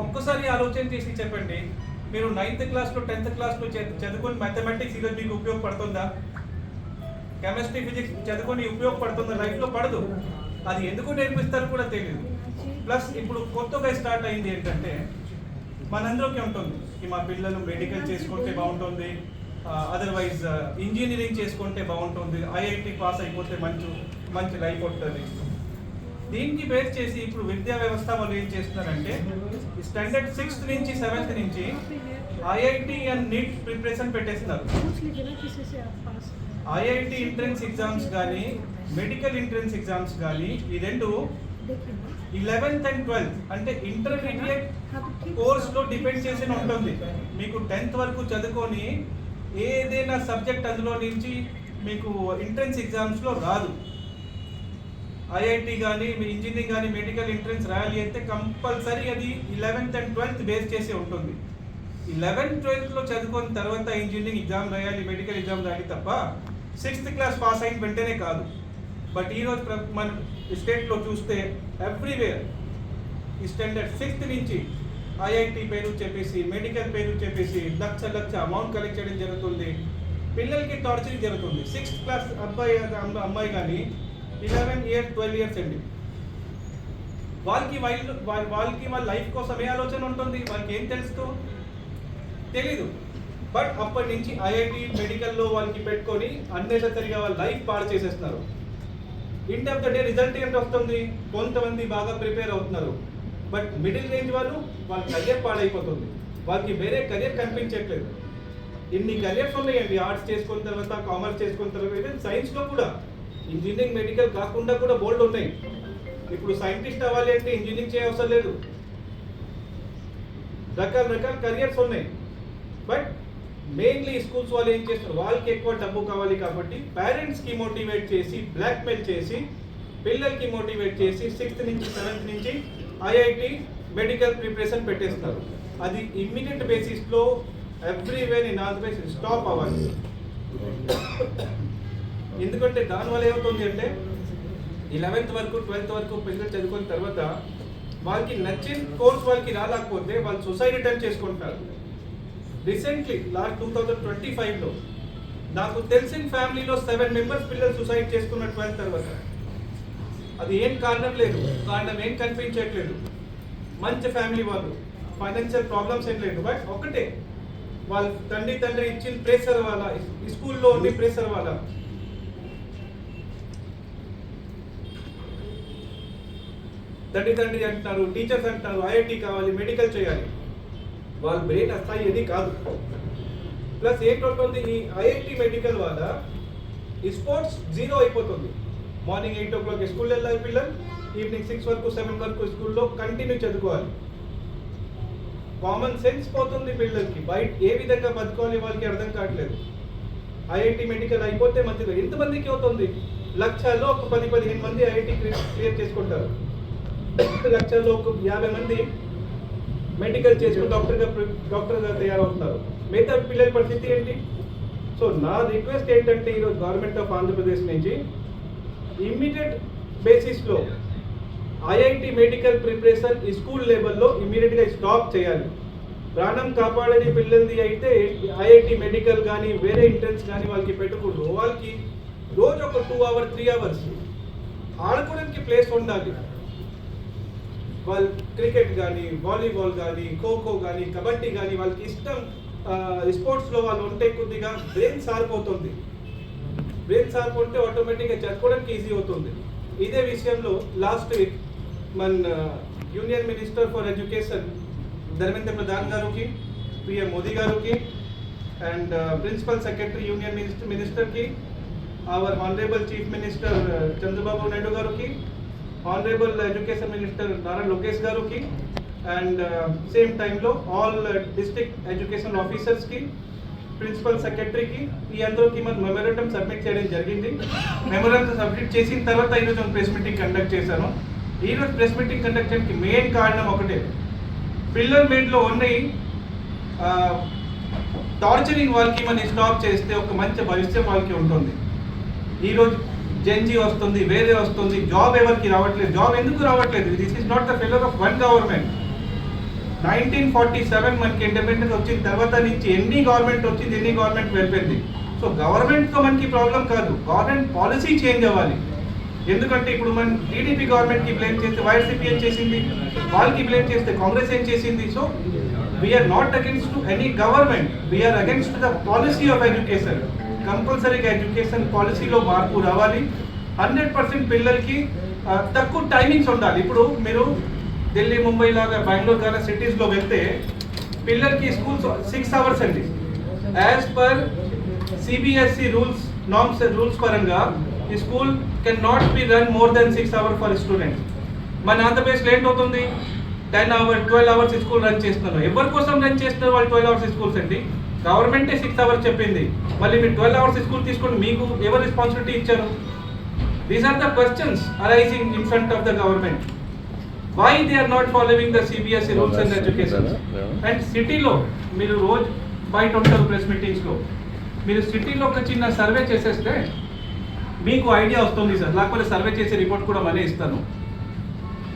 ఒక్కసారి ఆలోచన చేసి చెప్పండి, మీరు 9th క్లాస్లో 10th క్లాస్లో చదువుకొని మ్యాథమెటిక్స్ ఈరోజు మీకు ఉపయోగపడుతుందా? కెమిస్ట్రీ ఫిజిక్స్ చదువుకొని ఉపయోగపడుతుందా? లైఫ్లో పడదు. అది ఎందుకు నేర్పిస్తారో కూడా తెలియదు. ప్లస్ ఇప్పుడు కొత్తగా స్టార్ట్ అయింది ఏంటంటే, మనందరికీ ఉంటుంది మా పిల్లలు మెడికల్ చేసుకుంటే బాగుంటుంది, అదర్వైజ్ ఇంజనీరింగ్ చేసుకుంటే బాగుంటుంది, ఐఐటి పాస్ అయిపోతే మంచి లైఫ్ ఉంటుంది. దీనికి బేస్ చేసి ఇప్పుడు విద్యా వ్యవస్థ వాళ్ళు ఏం చేస్తున్నారంటే, స్టాండర్డ్ 6th నుంచి 7th నుంచి ఐఐటి అండ్ నీట్ ప్రిపరేషన్ పెట్టేస్తున్నారు. ఐఐటి ఎంట్రన్స్ ఎగ్జామ్స్ కానీ మెడికల్ ఎంట్రన్స్ ఎగ్జామ్స్ కానీ ఈ రెండు 11th and 12th అంటే ఇంటర్మీడియట్ కోర్స్లో డిపెండ్ చేసి ఉంటుంది. మీకు 10th వరకు చదువుకొని ఏదైనా సబ్జెక్ట్ అందులో నుంచి మీకు ఎంట్రన్స్ ఎగ్జామ్స్లో రాదు. ఐఐటి కానీ ఇంజనీరింగ్ కానీ మెడికల్ ఎంట్రన్స్ రాయాలి అంటే కంపల్సరీ అది 11th and 12th బేస్ చేసి ఉంటుంది. 11th 12thలో చదువుకున్న తర్వాత ఇంజనీరింగ్ ఎగ్జామ్ రాయాలి, మెడికల్ ఎగ్జామ్ రాయాలి తప్ప 6th క్లాస్ పాస్ అయిన వెంటనే కాదు. బట్ ఈరోజు మన స్టేట్లో చూస్తే ఎవ్రీవేర్ ఈ స్టాండర్డ్ 6th నుంచి ఐఐటి పేరు చెప్పేసి మెడికల్ పేరు చెప్పేసి లక్ష అమౌంట్ కలెక్ట్ చేయడం జరుగుతుంది. పిల్లలకి టార్చరింగ్ జరుగుతుంది. 6th క్లాస్ అమ్మాయి కానీ 11 years 12 years అండి, వాళ్ళకి వాళ్ళ లైఫ్ కోసం ఏ ఆలోచన ఉంటుంది? వాళ్ళకి ఏం తెలుస్తూ తెలీదు. బట్ అప్పటి నుంచి ఐఐటి మెడికల్లో వాళ్ళకి పెట్టుకొని అన్నెసరిగా వాళ్ళ లైఫ్ పాడు చేసేస్తున్నారు. End of the day result ఏంటి వస్తుంది? కొంతమంది బాగా ప్రిపేర్ అవుతున్నారు, బట్ మిడిల్ రేంజ్ వాళ్ళ కెరియర్ పాడైపోతుంది. వాళ్ళకి వేరే కెరియర్ కనిపించట్లేదు. ఇన్ని కెరియర్స్ ఉన్నాయండి, ఆర్ట్స్ చేసుకున్న తర్వాత, కామర్స్ చేసుకున్న తర్వాత, ఈవెన్ సైన్స్లో కూడా ఇంజనీరింగ్ మెడికల్ కాకుండా కూడా బోల్డ్ ఉన్నాయి. ఇప్పుడు సైంటిస్ట్ అవ్వాలి అంటే ఇంజనీరింగ్ చేయవసరం లేదు, రకరకాల కెరియర్స్ ఉన్నాయి. బట్ మెయిన్లీ స్కూల్స్ వాళ్ళు ఏం చేస్తారు, వాళ్ళకి ఎక్కువ డబ్బు కావాలి కాబట్టి పేరెంట్స్కి మోటివేట్ చేసి, బ్లాక్మెయిల్ చేసి, పిల్లలకి మోటివేట్ చేసి 6th నుంచి 7th నుంచి ఐఐటి మెడికల్ ప్రిపరేషన్ పెట్టేస్తారు. అది ఇమ్మీడియట్ బేసిస్లో everywhere in all place stop అవ్వాలి. ఎందుకంటే దానివల్ల ఏమవుతుంది అంటే 11th వరకు 12th వరకు పిల్లలు చదువుకున్న తర్వాత వాళ్ళకి నచ్చిన కోర్స్ వాళ్ళకి రాలేకపోతే వాళ్ళు సూసైడ్ అటెంప్ట్ చేసుకుంటారు. రీసెంట్లీ లాస్ట్ 2025లో నాకు తెలిసిన ఫ్యామిలీలో 7 members పిల్లలు సూసైడ్ చేసుకున్న 12th తర్వాత. అది ఏం కారణం లేదు, కారణం ఏం కనిపించట్లేదు. మంచి ఫ్యామిలీ వాళ్ళు, ఫైనాన్షియల్ ప్రాబ్లమ్స్ ఏం లేదు, బట్ ఒకటే వాళ్ళ తండ్రి ఇచ్చిన ప్రెషర్ వల్ల, స్కూల్లో ఉండి ప్రెషర్ వల్ల. తండ్రి అంటున్నారు, టీచర్స్ అంటున్నారు ఐఐటి కావాలి, మెడికల్ చేయాలి. వాళ్ళ బ్రెయిన్ అస్థాయి ఏది కాదు. ప్లస్ ఏంటవుతుంది, ఈ ఐఐటి మెడికల్ వల్ల ఈ స్పోర్ట్స్ 0 అయిపోతుంది. మార్నింగ్ 8 o'clock స్కూల్ వెళ్ళాలి పిల్లలు, ఈవినింగ్ 6 వరకు 7 వరకు స్కూల్లో కంటిన్యూ చదువుకోవాలి. కామన్ సెన్స్ పోతుంది పిల్లలకి, బయట ఏ విధంగా బతుకోవాలి వాళ్ళకి అర్థం కావట్లేదు. ఐఐటి మెడికల్ అయిపోతే మంచిది. ఎంతమందికి అవుతుంది? లక్షల్లో ఒక 10-15 మంది ఐఐటి క్లియర్ చేసుకుంటారు, లక్షల్లో ఒక 50 మంది మెడికల్ చేసుకుని డాక్టర్గా తయారవుతున్నారు. మిగతా పిల్లల పరిస్థితి ఏంటి? సో నా రిక్వెస్ట్ ఏంటంటే, ఈరోజు గవర్నమెంట్ ఆఫ్ ఆంధ్రప్రదేశ్ నుంచి ఇమ్మీడియట్ బేసిస్లో ఐఐటి మెడికల్ ప్రిపరేషన్ ఈ స్కూల్ లెవెల్లో ఇమ్మీడియట్గా స్టాప్ చేయాలి. ప్రాణం కాపాడని పిల్లలది అయితే ఐఐటి మెడికల్ కానీ వేరే ఎంట్రన్స్ కానీ వాళ్ళకి పెట్టకూడదు. వాళ్ళకి రోజు ఒక 2 hours 3 hours ఆడుకోవడానికి ప్లేస్ ఉండాలి. వాళ్ళు క్రికెట్ కానీ, వాలీబాల్ కానీ, ఖోఖో కానీ, కబడ్డీ కానీ వాళ్ళకి ఇష్టం స్పోర్ట్స్లో వాళ్ళు ఉంటే కొద్దిగా బ్రెయిన్ షార్ప్ అవుతుంది. బ్రెయిన్ షార్ప్ ఉంటే ఆటోమేటిక్గా చదువుకోవడానికి ఈజీ అవుతుంది. ఇదే విషయంలో లాస్ట్ వీక్ మన union minister for education Dharmendra Pradhan గారికి, పిఎం మోదీ గారికి అండ్ ప్రిన్సిపల్ సెక్రటరీ యూనియన్ మినిస్టర్కి, our honourable chief minister Chandrababu Naidu గారికి, honourable education minister Nara Lokesh గారికి అండ్ సేమ్ టైంలో ఆల్ డిస్ట్రిక్ట్ ఎడ్యుకేషన్ ఆఫీసర్స్కి, ప్రిన్సిపల్ సెక్రటరీకి, ఈ అందరికి మనం మెమోరాండం సబ్మిట్ చేయడం జరిగింది. మెమోరాండం సబ్మిట్ చేసిన తర్వాత ఈరోజు ప్రెస్ మీటింగ్ కండక్ట్ చేశాను. ఈరోజు ప్రెస్ మీటింగ్ కండక్ట్ చేయడానికి మెయిన్ కారణం ఒకటే, పిల్లల మీదలో ఉన్నాయి టార్చరింగ్ వాళ్ళకి మనం స్టాప్ చేస్తే ఒక మంచి భవిష్యం వాళ్ళకి ఉంటుంది. ఈరోజు జెన్జీ వస్తుంది, వేరే వస్తుంది, జాబ్ ఎవరికి రావట్లేదు. జాబ్ ఎందుకు రావట్లేదు? This is not the failure of one government. 1947 మనకి ఇండిపెండెన్స్ వచ్చిన తర్వాత నుంచి ఎన్ని గవర్నమెంట్ వచ్చింది, ఎన్ని గవర్నమెంట్ వెళ్ళిపోయింది. సో గవర్నమెంట్తో మనకి ప్రాబ్లం కాదు, గవర్నమెంట్ పాలసీ చేంజ్ అవ్వాలి. ఎందుకంటే ఇప్పుడు మనం టీడీపీ గవర్నమెంట్కి బ్లేమ్ చేస్తే వైఎస్పీ ఏం చేసింది, వాళ్ళకి బ్లేమ్ చేస్తే కాంగ్రెస్ ఏం చేసింది. So we're not against to any government, we're against the policy of education. కంపల్సరీగా ఎడ్యుకేషన్ పాలసీలో మార్పు రావాలి. 100% పిల్లలకి తక్కువ టైమింగ్స్ ఉండాలి. ఇప్పుడు మీరు ఢిల్లీ, ముంబై లాగా, బెంగళూరు లాగా సిటీస్లో వెళ్తే పిల్లలకి స్కూల్స్ 6 hours అండి. యాజ్ పర్ సిబిఎస్ఈ రూల్స్ పరంగా ఈ school can not be run more than 6 hours for students. మన ఆంధ్రప్రదేశ్లో ఏంటవుతుంది, 10 hours 12 hours స్కూల్ రన్ చేస్తున్నారు. ఎవరి కోసం రన్ చేస్తున్నారు వాళ్ళు 12 hours స్కూల్స్ అండి? గవర్నమెంటే 6 hours చెప్పింది, మళ్ళీ మీరు 12 hours స్కూల్ తీసుకొని మీకు ఎవరు రెస్పాన్సిబిలిటీ ఇచ్చారు? These are the questions arising in front of the government. Why they are not following the CBSE rules and education? And సిటీలో మీరు రోజు బయట ఉంటారు ప్రెస్ మీటింగ్స్లో, మీరు సిటీలో ఒక చిన్న సర్వే చేసేస్తే మీకు ఐడియా వస్తుంది సార్. లేకపోతే సర్వే చేసే రిపోర్ట్ కూడా మనే ఇస్తాను.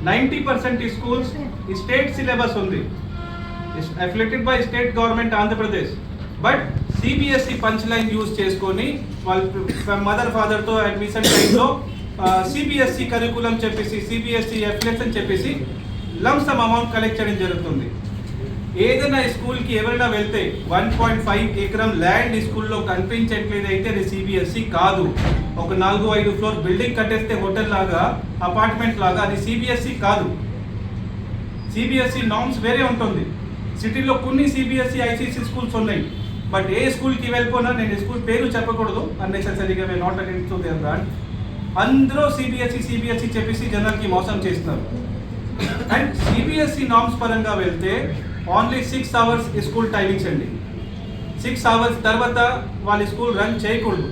90% ఈ స్కూల్స్ ఈ స్టేట్ సిలబస్ ఉంది, affiliated by state government Andhra Pradesh. But CBSE punch line use చేసుకొని వాళ్ళ మదర్ ఫాదర్తో అడ్మిషన్ టైంలో సిబిఎస్ఈ కరికులం చెప్పేసి, సిబిఎస్ఈ అఫిలియేట్స్ అని చెప్పేసి లంసమ్ అమౌంట్ కలెక్ట్ చేయడం జరుగుతుంది. ఏదైనా స్కూల్కి ఎవరైనా వెళ్తే 1.5 acres ల్యాండ్ ఈ స్కూల్లో కనిపించట్లేదు అయితే అది సిబిఎస్ఈ కాదు. ఒక 4-5 floor బిల్డింగ్ కట్టేస్తే హోటల్ లాగా, అపార్ట్మెంట్ లాగా, అది సిబిఎస్ఈ కాదు. సిబిఎస్ఈ నార్మ్స్ వేరే ఉంటుంది. సిటీలో కొన్ని సిబిఎస్ఈ ఐసీసీ స్కూల్స్ ఉన్నాయి. బట్ ఏ స్కూల్కి వెళ్ళిపోయినా, నేను స్కూల్ పేరు చెప్పకూడదు అన్నెసెసరీగా, may not against to their brand, అందరూ సిబిఎస్ఈ చెప్పేసి జనాలకి మోసం చేస్తున్నారు. అండ్ సిబిఎస్ఈ నార్మ్స్ పరంగా వెళ్తే ఓన్లీ 6 hours స్కూల్ టైమింగ్స్ అండి. 6 hours తర్వాత వాళ్ళ స్కూల్ రన్ చేయకూడదు.